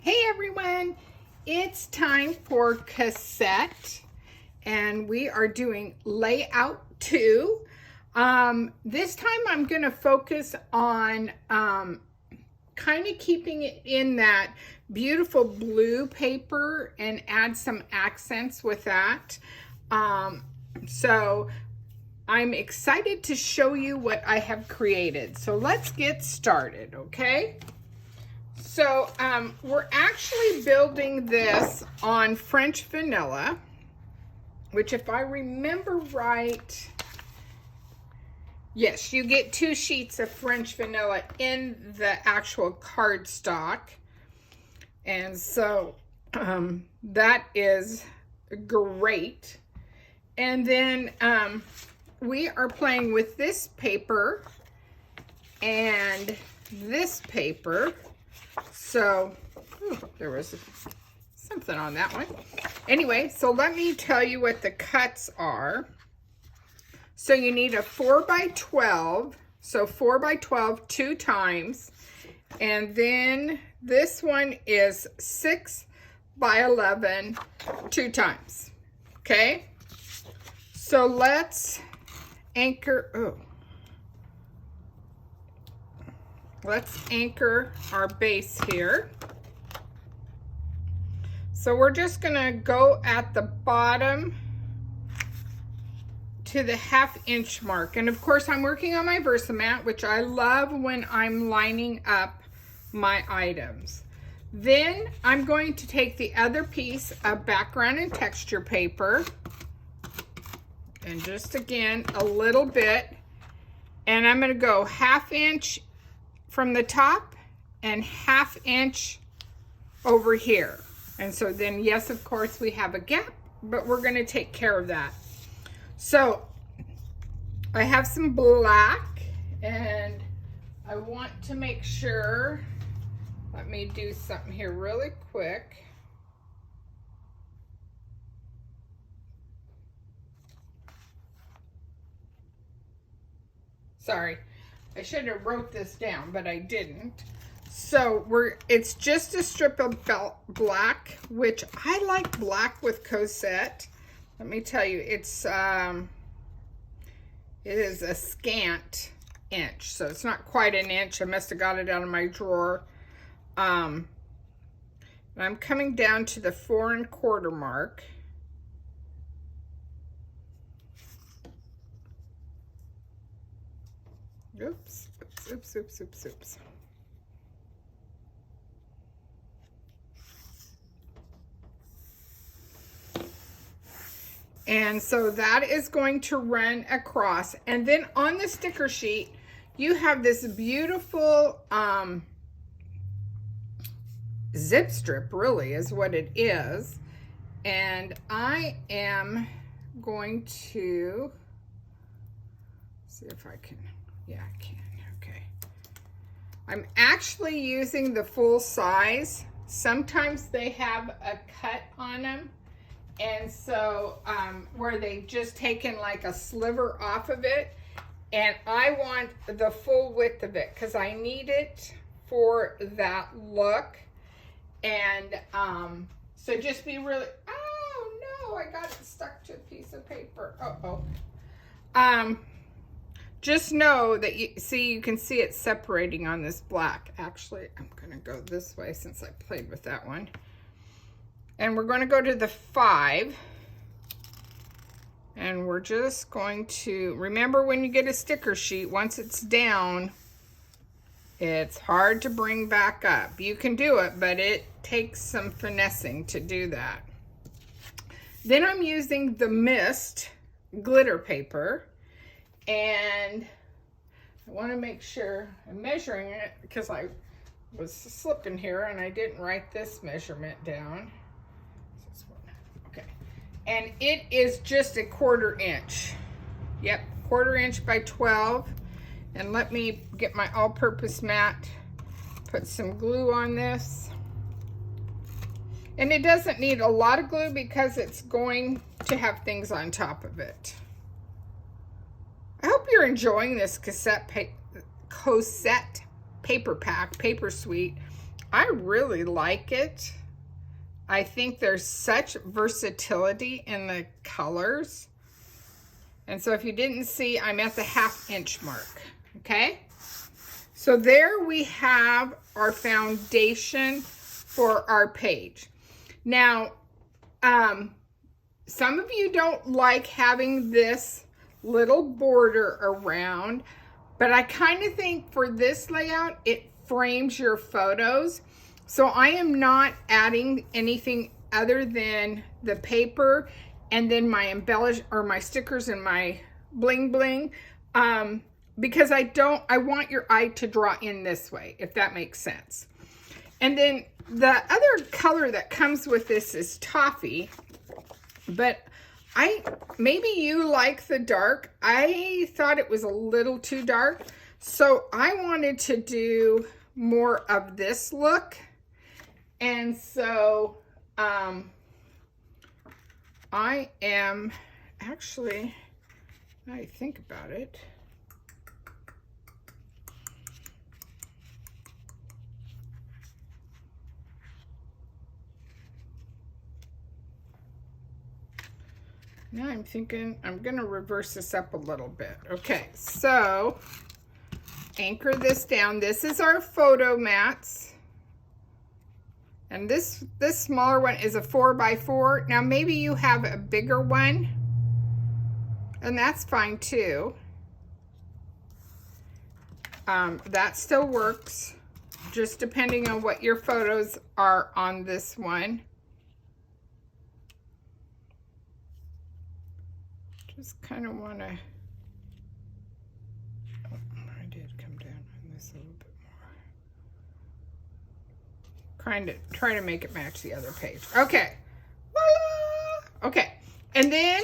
Hey everyone, it's time for Cosette and we are doing Layout 2. This time I'm going to focus on kind of keeping it in that beautiful blue paper and add some accents with that. So I'm excited to show you what I have created. So let's get started, okay? So we're actually building this on French vanilla, which if I remember right, yes, you get 2 sheets of French vanilla in the actual cardstock. And so that is great. And then we are playing with this paper and this paper. So, there was something on that one. Anyway, so let me tell you what the cuts are. So you need a 4x12. So 4x12 2 times. And then this one is 6x11 2 times. Okay? So let's anchor, let's anchor our base here. So we're just gonna go at the bottom to the 1/2 inch mark. And of course I'm working on my Versamat, which I love when I'm lining up my items. Then I'm going to take the other piece of background and texture paper and just again a little bit, and I'm gonna go 1/2 inch from the top and 1/2 inch over here. And so then, yes, of course, we have a gap, but we're going to take care of that. So I have some black, and I want to make sure, let me do something here really quick. Sorry. I should have wrote this down, but I didn't. So it's just a strip of black, which I like black with Cosette. Let me tell you, it is a scant inch, so it's not quite an inch. I must have got it out of my drawer. And I'm coming down to the 4 1/4 mark. Oops, oops, oops, oops, oops. And so that is going to run across. And then on the sticker sheet, you have this beautiful zip strip, really is what it is. And I am going to see if I can. Yeah, I can. Okay. I'm actually using the full size. Sometimes they have a cut on them. And so where they've just taken like a sliver off of it. And I want the full width of it because I need it for that look. And so just be really, oh no, I got it stuck to a piece of paper. Just know that you can see it separating on this black. Actually, I'm going to go this way since I played with that one. And we're going to go to the 5. And we're just going to, remember when you get a sticker sheet, once it's down, it's hard to bring back up. You can do it, but it takes some finessing to do that. Then I'm using the Mist glitter paper. And I want to make sure I'm measuring it because I was slipping here and I didn't write this measurement down. Okay. And it is just a 1/4 inch. Yep, 1/4 inch by 12. And let me get my all-purpose mat, put some glue on this. And it doesn't need a lot of glue because it's going to have things on top of it. I hope you're enjoying this Cosette paper pack, paper suite. I really like it. I think there's such versatility in the colors. And so if you didn't see, I'm at the 1/2 inch mark, okay? So there we have our foundation for our page. Now, some of you don't like having this little border around, but I kind of think for this layout, it frames your photos. So I am not adding anything other than the paper and then my embellish or my stickers and my bling bling, because I want your eye to draw in this way, if that makes sense. And then the other color that comes with this is toffee, but maybe you like the dark. I thought it was a little too dark, so I wanted to do more of this look. And so I am actually, now I think about it, now I'm thinking I'm going to reverse this up a little bit. Okay, so anchor this down. This is our photo mats. And this smaller one is a 4x4. Now maybe you have a bigger one, and that's fine too. That still works, just depending on what your photos are on this one. Just kind of want to, I did come down on this a little bit more. Try to make it match the other page. Okay, voila! Okay, and then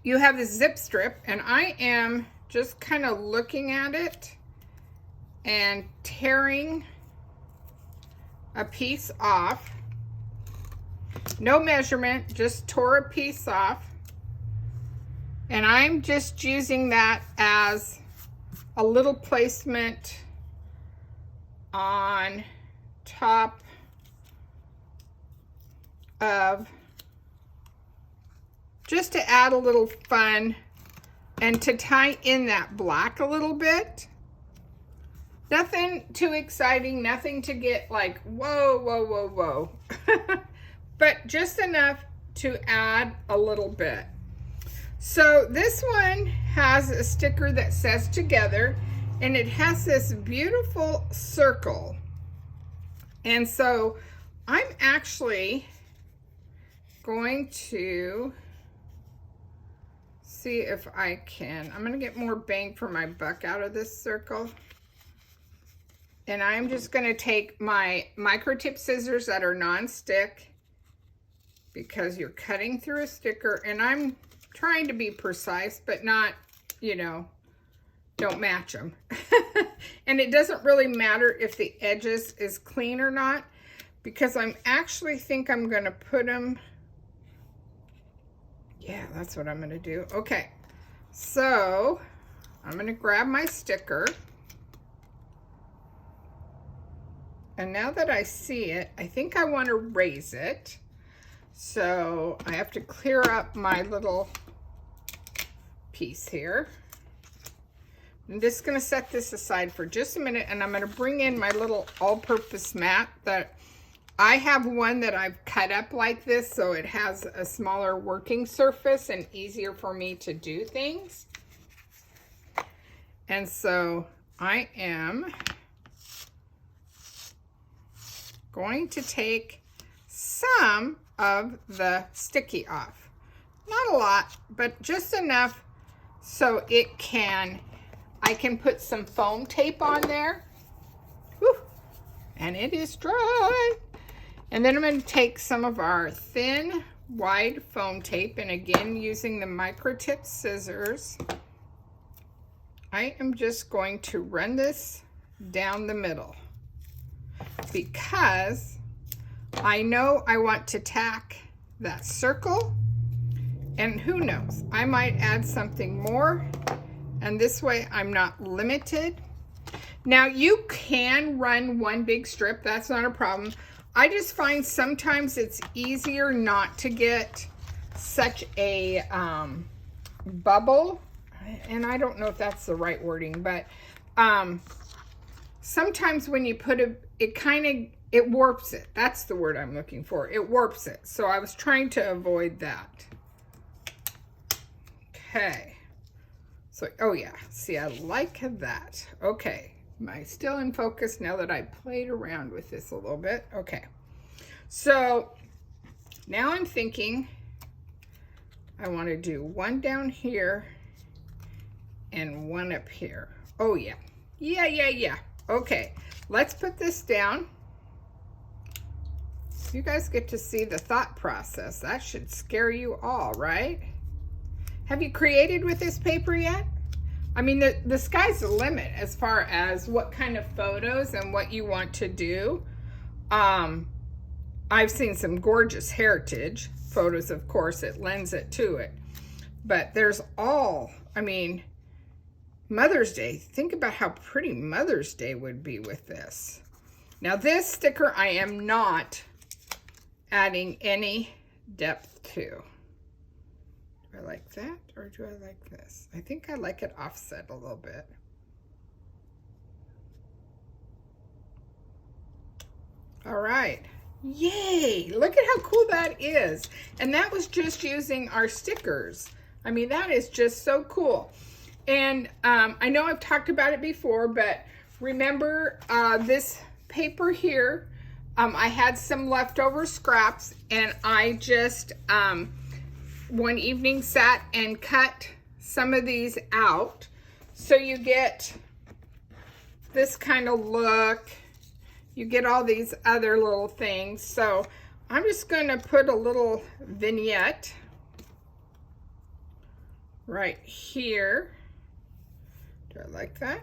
you have this zip strip, and I am just kind of looking at it and tearing a piece off. No measurement, just tore a piece off. And I'm just using that as a little placement on top of, just to add a little fun and to tie in that black a little bit. Nothing too exciting, nothing to get like, whoa, whoa, whoa, whoa. But just enough to add a little bit. So this one has a sticker that says together, and it has this beautiful circle. And so I'm actually going to see if I can, I'm gonna get more bang for my buck out of this circle. And I'm just gonna take my micro tip scissors that are non-stick, because you're cutting through a sticker, and I'm trying to be precise, but not, you know, don't match them. And it doesn't really matter if the edges is clean or not, because I'm actually think I'm gonna put them, yeah, that's what I'm gonna do. Okay, so I'm gonna grab my sticker. And now that I see it, I think I want to raise it. So I have to clear up my little piece here. I'm just going to set this aside for just a minute, and I'm going to bring in my little all-purpose mat. That I have one that I've cut up like this, so it has a smaller working surface and easier for me to do things. And so I am going to take some of the sticky off. Not a lot, but just enough so I can put some foam tape on there. Whew, and it is dry. And then I'm going to take some of our thin, wide foam tape, and again, using the micro tip scissors, I am just going to run this down the middle, because I know I want to tack that circle, and who knows, I might add something more, and this way I'm not limited. Now you can run one big strip, that's not a problem. I just find sometimes it's easier not to get such a bubble, and I don't know if that's the right wording, but sometimes when you put it warps it. That's the word I'm looking for. It warps it. So I was trying to avoid that. Okay. So, oh yeah, see, I like that. Okay. Am I still in focus now that I played around with this a little bit? Okay. So now I'm thinking I want to do one down here and one up here. Oh yeah. Yeah. Okay. Let's put this down. So you guys get to see the thought process. That should scare you all, right? Have you created with this paper yet? I mean, the sky's the limit as far as what kind of photos and what you want to do. I've seen some gorgeous heritage photos, of course, it lends it to it. But there's I mean, Mother's Day. Think about how pretty Mother's Day would be with this. Now this sticker I am not adding any depth to. Do I like that or do I like this? I think I like it offset a little bit. All right. Yay! Look at how cool that is. And that was just using our stickers. I mean, that is just so cool. And I know I've talked about it before, but remember this paper here, I had some leftover scraps and I just one evening sat and cut some of these out. So you get this kind of look. You get all these other little things. So I'm just going to put a little vignette right here. Do I like that?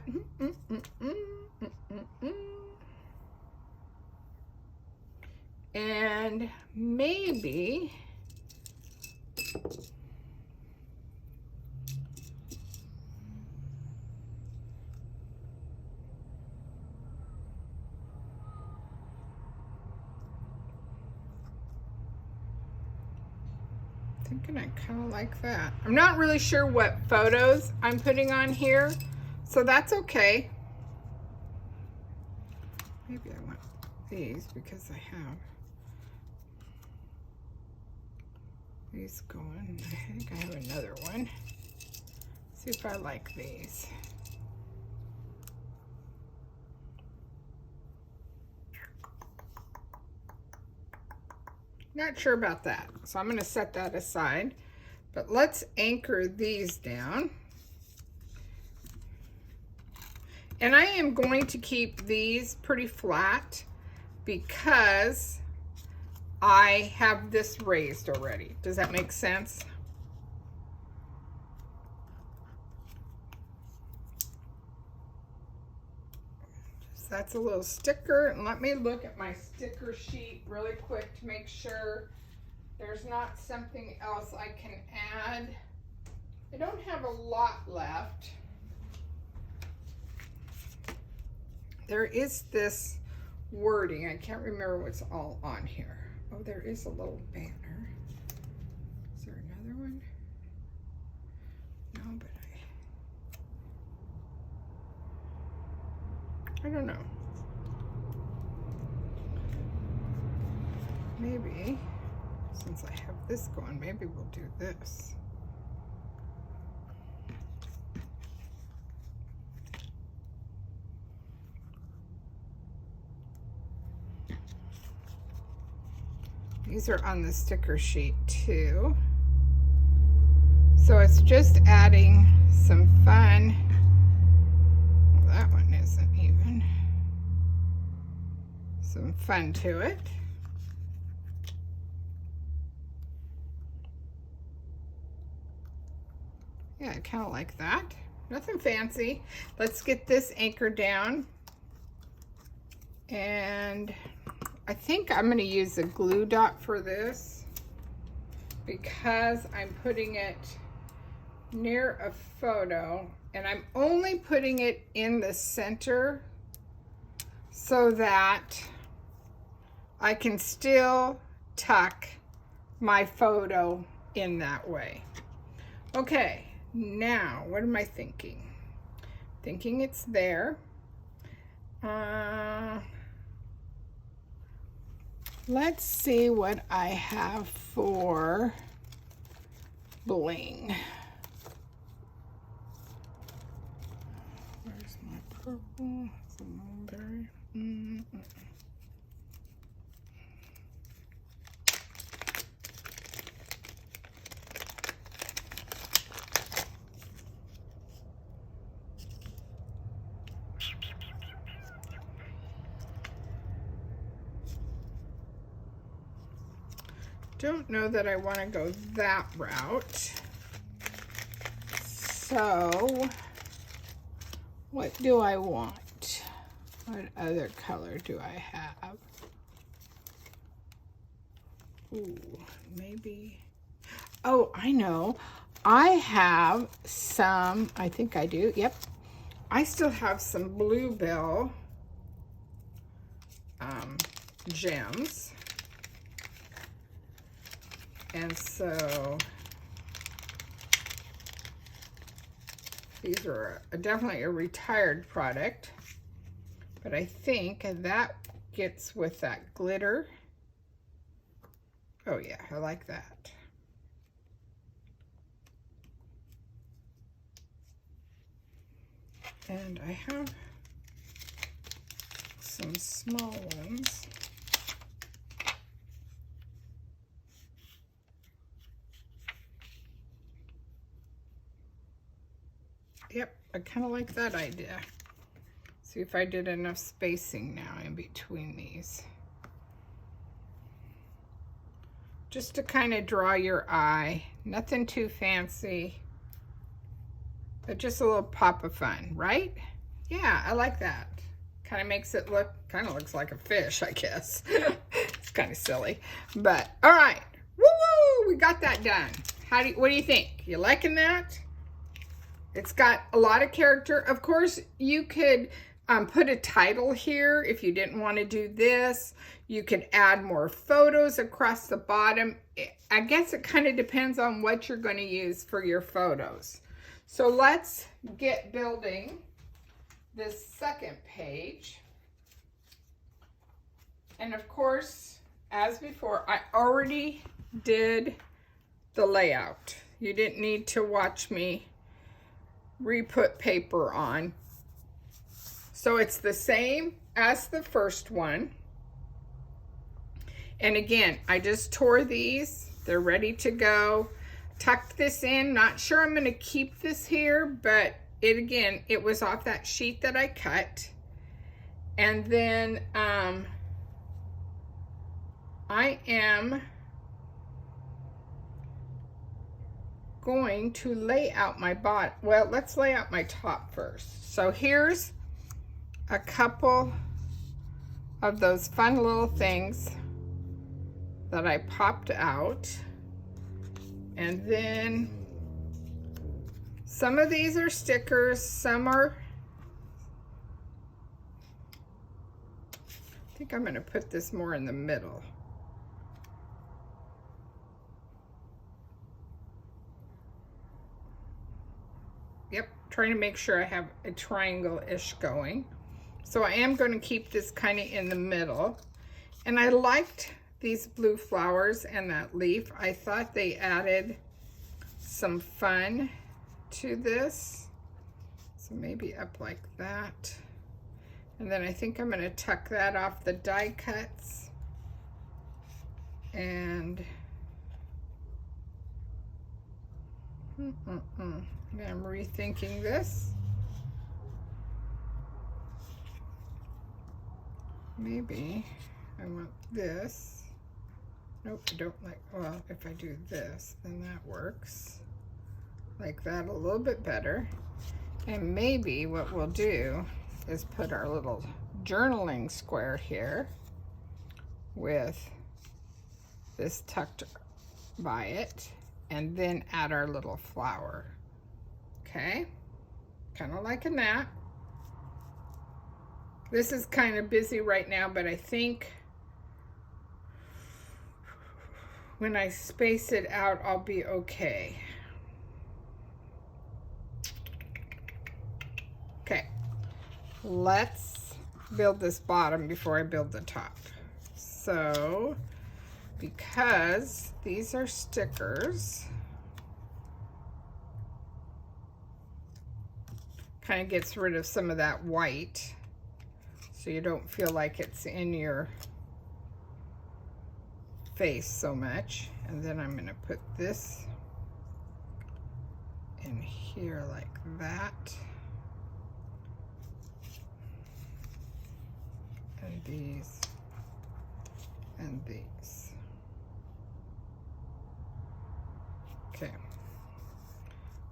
And maybe thinking I kind of like that. I'm not really sure what photos I'm putting on here, so that's okay. Maybe I want these because I have these going. I think I have another one. See if I like these. Not sure about that, so I'm going to set that aside. But let's anchor these down. And I am going to keep these pretty flat because I have this raised already. Does that make sense? That's a little sticker, and let me look at my sticker sheet really quick to make sure there's not something else I can add. I don't have a lot left. There is this wording. I can't remember what's all on here. Oh, there is a little banner. Is there another one? No, but I don't know. Maybe, since I have this going, maybe we'll do this. These are on the sticker sheet too. So it's just adding some fun. Well, that one isn't even. Some fun to it. Yeah, I kind of like that. Nothing fancy. Let's get this anchored down. And I think I'm going to use a glue dot for this because I'm putting it near a photo and I'm only putting it in the center so that I can still tuck my photo in that way. Okay, now what am I thinking? Thinking it's there. Let's see what I have for bling. Where's my purple? It's a mulberry. Don't know that I want to go that route. So, what do I want? What other color do I have? Ooh, maybe. Oh, I know. I have some, I think I do, yep. I still have some bluebell gems. And so these are definitely a retired product, but I think that gets with that glitter. Oh yeah, I like that. And I have some small ones. Yep, I kind of like that idea. See if I did enough spacing now in between these. Just to kind of draw your eye. Nothing too fancy, but just a little pop of fun, right? Yeah, I like that. Kind of makes it look, kind of looks like a fish, I guess. It's kind of silly, but all right. Woo-woo, we got that done. What do you think? You liking that? It's got a lot of character. Of course, you could put a title here if you didn't want to do this. You could add more photos across the bottom. I guess it kind of depends on what you're going to use for your photos. So let's get building this second page. And of course, as before, I already did the layout. You didn't need to watch me re-put paper on. So it's the same as the first one. And again, I just tore these. They're ready to go. Tucked this in. Not sure I'm going to keep this here, but it was off that sheet that I cut. And then I am going to lay out my bottom. Well, let's lay out my top first. So here's a couple of those fun little things that I popped out. And then some of these are stickers, some are, I think I'm going to put this more in the middle. Yep, trying to make sure I have a triangle-ish going. So I am going to keep this kind of in the middle. And I liked these blue flowers and that leaf. I thought they added some fun to this. So maybe up like that. And then I think I'm going to tuck that off the die cuts. And I'm rethinking this. Maybe I want this. Nope, I don't like, well, if I do this, then that works. Like that a little bit better. And maybe what we'll do is put our little journaling square here with this tucked by it, and then add our little flower. Okay, kind of liking that. This is kind of busy right now, but I think when I space it out, I'll be okay. Okay, let's build this bottom before I build the top. So, because these are stickers, kind of gets rid of some of that white, so you don't feel like it's in your face so much. And then I'm going to put this in here like that. And these and these. Okay.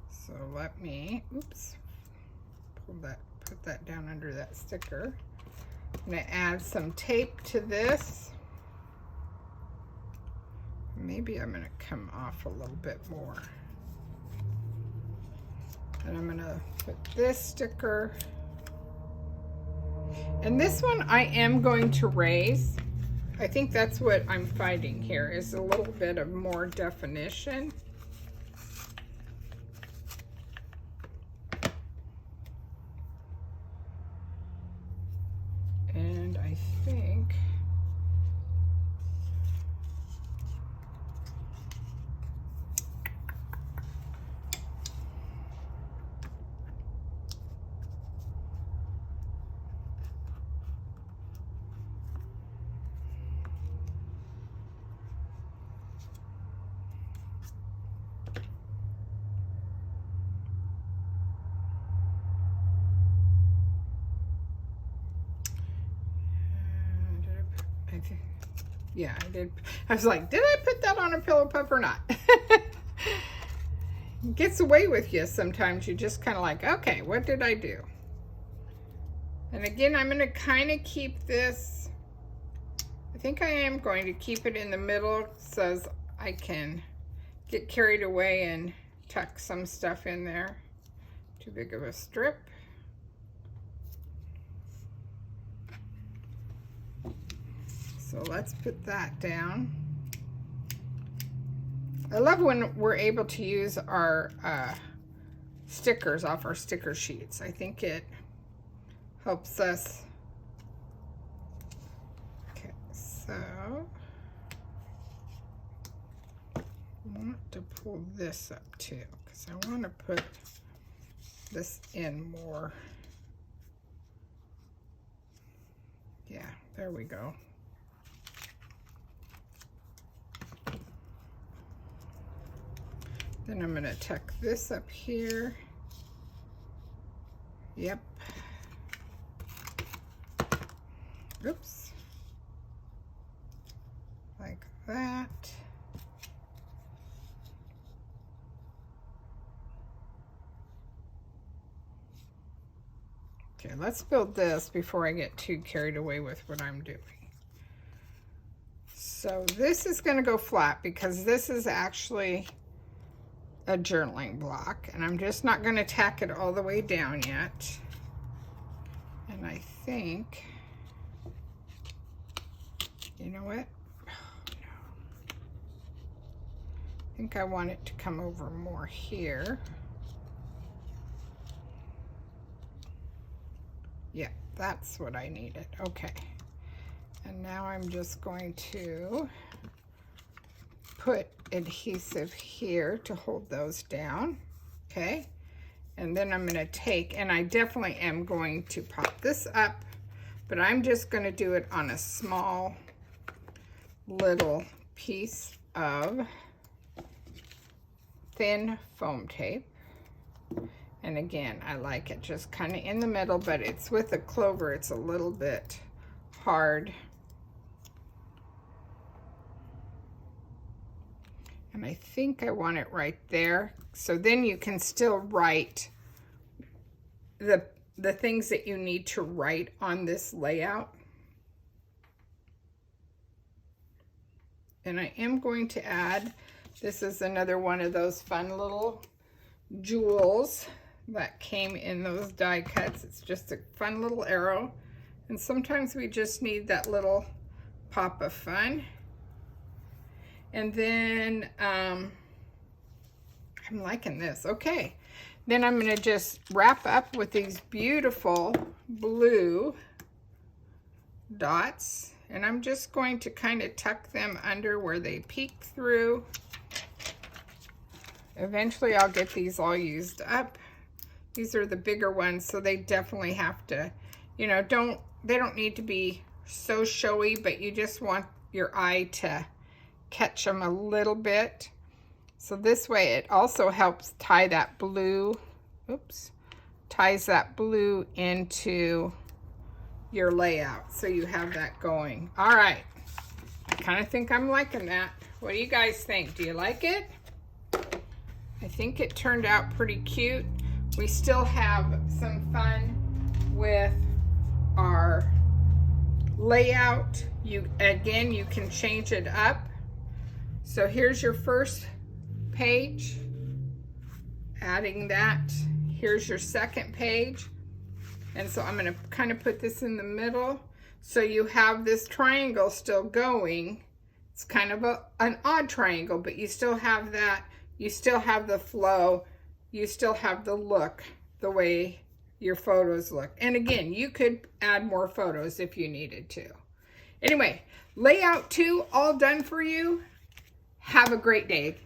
So let me, oops, put that down under that sticker. I'm going to add some tape to this. Maybe I'm going to come off a little bit more. And I'm going to put this sticker. And this one I am going to raise. I think that's what I'm finding here, is a little bit of more definition. And I think yeah, I did. I was like, did I put that on a pillow puff or not? It gets away with you sometimes. You just kind of like, okay, what did I do? And again, I'm going to kind of keep this. I think I am going to keep it in the middle so I can get carried away and tuck some stuff in there. Too big of a strip. So let's put that down. I love when we're able to use our stickers off our sticker sheets. I think it helps us. Okay, so I want to pull this up too, because I want to put this in more. Yeah, there we go. Then I'm going to tuck this up here. Yep. Oops. Like that. Okay, let's build this before I get too carried away with what I'm doing. So this is going to go flat because this is actually a journaling block, and I'm just not going to tack it all the way down yet. And I think, you know what? Oh, no. I think I want it to come over more here. Yeah, that's what I needed. Okay. And now I'm just going to put adhesive here to hold those down. Okay. And then I'm going to take, and I definitely am going to pop this up, but I'm just going to do it on a small little piece of thin foam tape. And again, I like it just kind of in the middle, but it's with a clover, it's a little bit hard. And I think I want it right there. So then you can still write the things that you need to write on this layout. And I am going to add, this is another one of those fun little jewels that came in those die cuts. It's just a fun little arrow. And sometimes we just need that little pop of fun. And then, I'm liking this. Okay. Then I'm going to just wrap up with these beautiful blue dots. And I'm just going to kind of tuck them under where they peek through. Eventually I'll get these all used up. These are the bigger ones, so they definitely have to, you know, they don't need to be so showy, but you just want your eye to catch them a little bit. So this way it also helps tie that blue, ties that blue into your layout, so you have that going. All right, I kind of think I'm liking that. What do you guys think? Do you like it? I think it turned out pretty cute. We still have some fun with our layout. Again, you can change it up. So here's your first page, adding that. Here's your second page. And so I'm going to kind of put this in the middle. So you have this triangle still going. It's kind of an odd triangle, but you still have that. You still have the flow. You still have the look, the way your photos look. And again, you could add more photos if you needed to. Anyway, layout 2 all done for you. Have a great day.